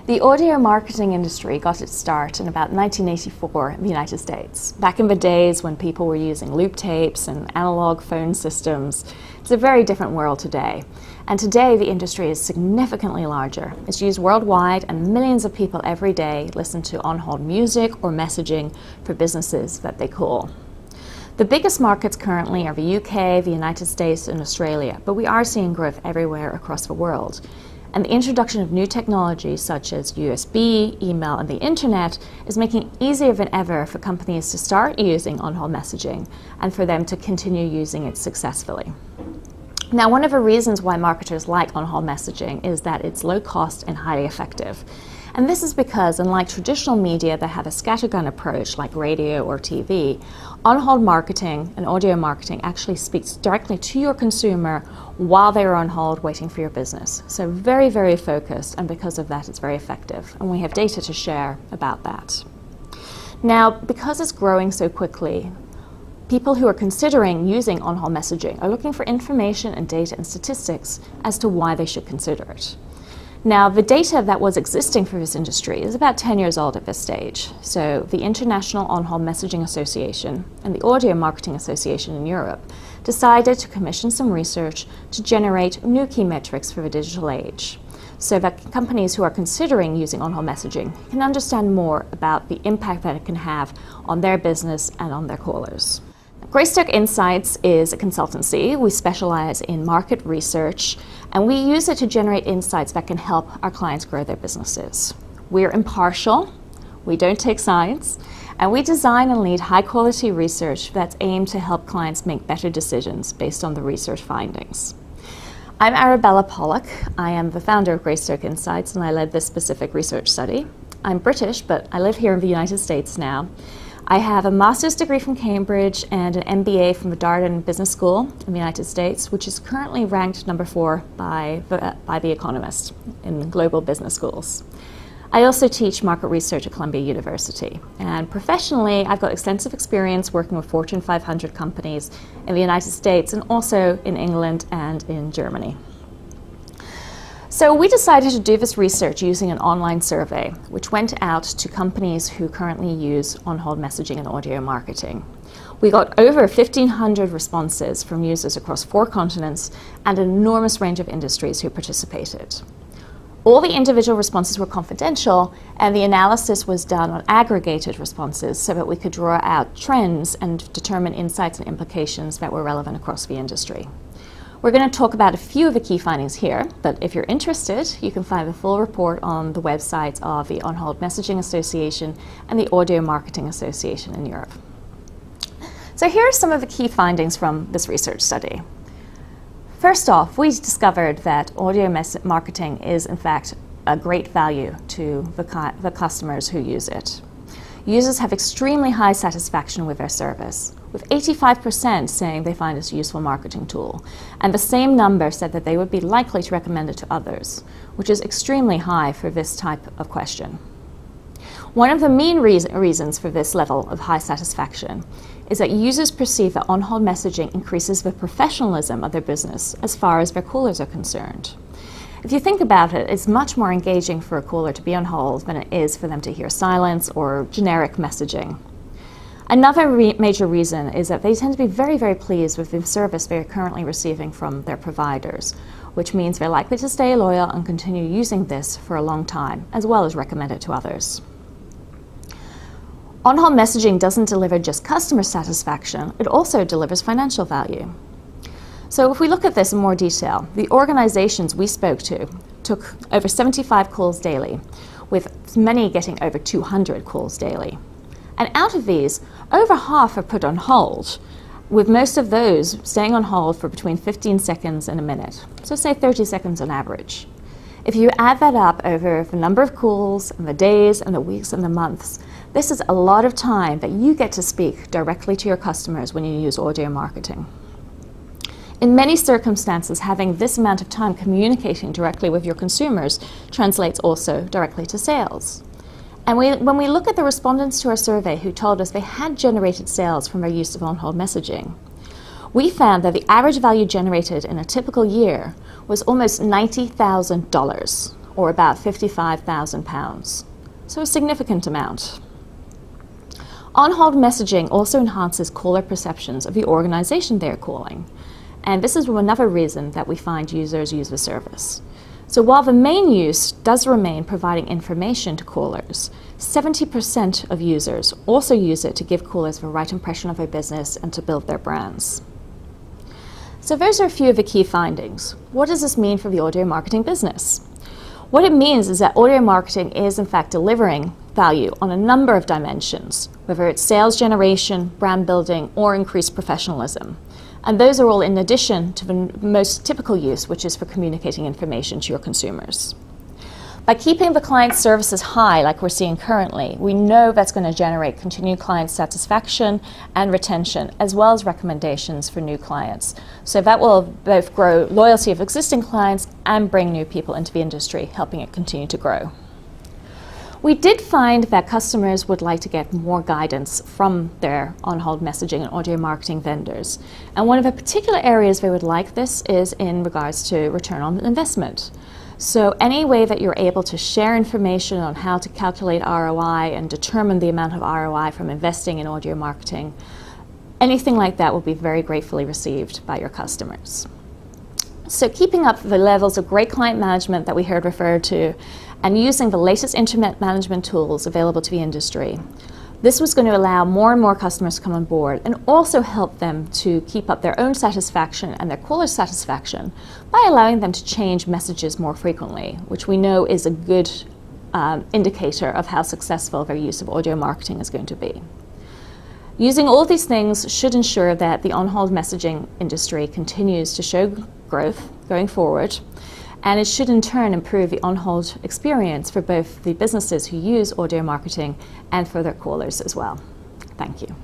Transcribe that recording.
The audio marketing industry got its start in about 1984 in the United States. Back in the days when people were using loop tapes and analog phone systems, it's a very different world today. And today the industry is significantly larger. It's used worldwide and millions of people every day listen to on-hold music or messaging for businesses that they call. The biggest markets currently are the UK, the United States and Australia, but we are seeing growth everywhere across the world. And the introduction of new technologies such as USB, email, and the internet is making it easier than ever for companies to start using on-hold messaging and for them to continue using it successfully. Now, one of the reasons why marketers like on-hold messaging is that it's low cost and highly effective. And this is because, unlike traditional media that have a scattergun approach like radio or TV, on-hold marketing and audio marketing actually speaks directly to your consumer while they are on hold waiting for your business. So very, very focused, and because of that it's very effective. And we have data to share about that. Now, because it's growing so quickly, people who are considering using on-hold messaging are looking for information and data and statistics as to why they should consider it. Now, the data that was existing for this industry is about 10 years old at this stage. So the International On-Hold Messaging Association and the Audio Marketing Association in Europe decided to commission some research to generate new key metrics for the digital age, so that companies who are considering using on-hold messaging can understand more about the impact that it can have on their business and on their callers. Greystoke Insights is a consultancy. We specialize in market research, and we use it to generate insights that can help our clients grow their businesses. We're impartial, we don't take sides, and we design and lead high-quality research that's aimed to help clients make better decisions based on the research findings. I'm Arabella Pollack. I am the founder of Greystoke Insights, and I led this specific research study. I'm British, but I live here in the United States now. I have a master's degree from Cambridge and an MBA from the Darden Business School in the United States, which is currently ranked number 4 by The Economist in global business schools. I also teach market research at Columbia University. And professionally, I've got extensive experience working with Fortune 500 companies in the United States and also in England and in Germany. So we decided to do this research using an online survey, which went out to companies who currently use on-hold messaging and audio marketing. We got over 1,500 responses from users across 4 continents and an enormous range of industries who participated. All the individual responses were confidential, and the analysis was done on aggregated responses so that we could draw out trends and determine insights and implications that were relevant across the industry. We're going to talk about a few of the key findings here, but if you're interested, you can find the full report on the websites of the On-Hold Messaging Association and the Audio Marketing Association in Europe. So here are some of the key findings from this research study. First off, we discovered that audio marketing is in fact a great value to the customers who use it. Users have extremely high satisfaction with their service, with 85% saying they find it a useful marketing tool, and the same number said that they would be likely to recommend it to others, which is extremely high for this type of question. One of the main reasons for this level of high satisfaction is that users perceive that on-hold messaging increases the professionalism of their business as far as their callers are concerned. If you think about it, it's much more engaging for a caller to be on hold than it is for them to hear silence or generic messaging. Another major reason is that they tend to be very, very pleased with the service they're currently receiving from their providers, which means they're likely to stay loyal and continue using this for a long time, as well as recommend it to others. On-hold messaging doesn't deliver just customer satisfaction, it also delivers financial value. So if we look at this in more detail, the organizations we spoke to took over 75 calls daily, with many getting over 200 calls daily. And out of these, over half are put on hold, with most of those staying on hold for between 15 seconds and a minute, so say 30 seconds on average. If you add that up over the number of calls and the days and the weeks and the months, this is a lot of time that you get to speak directly to your customers when you use audio marketing. In many circumstances, having this amount of time communicating directly with your consumers translates also directly to sales. And when we look at the respondents to our survey who told us they had generated sales from their use of on-hold messaging, we found that the average value generated in a typical year was almost $90,000, or about £55,000. So a significant amount. On-hold messaging also enhances caller perceptions of the organization they're calling. And this is another reason that we find users use the service. So while the main use does remain providing information to callers, 70% of users also use it to give callers the right impression of their business and to build their brands. So those are a few of the key findings. What does this mean for the audio marketing business? What it means is that audio marketing is in fact delivering value on a number of dimensions, whether it's sales generation, brand building, or increased professionalism. And those are all in addition to the most typical use, which is for communicating information to your consumers. By keeping the client services high, like we're seeing currently, we know that's going to generate continued client satisfaction and retention, as well as recommendations for new clients. So that will both grow loyalty of existing clients and bring new people into the industry, helping it continue to grow. We did find that customers would like to get more guidance from their on-hold messaging and audio marketing vendors. And one of the particular areas they would like this is in regards to return on investment. So any way that you're able to share information on how to calculate ROI and determine the amount of ROI from investing in audio marketing, anything like that will be very gratefully received by your customers. So keeping up the levels of great client management that we heard referred to and using the latest internet management tools available to the industry, this was going to allow more and more customers to come on board and also help them to keep up their own satisfaction and their callers' satisfaction by allowing them to change messages more frequently, which we know is a good indicator of how successful their use of audio marketing is going to be. Using all these things should ensure that the on-hold messaging industry continues to show growth going forward, and it should in turn improve the on-hold experience for both the businesses who use audio marketing and for their callers as well. Thank you.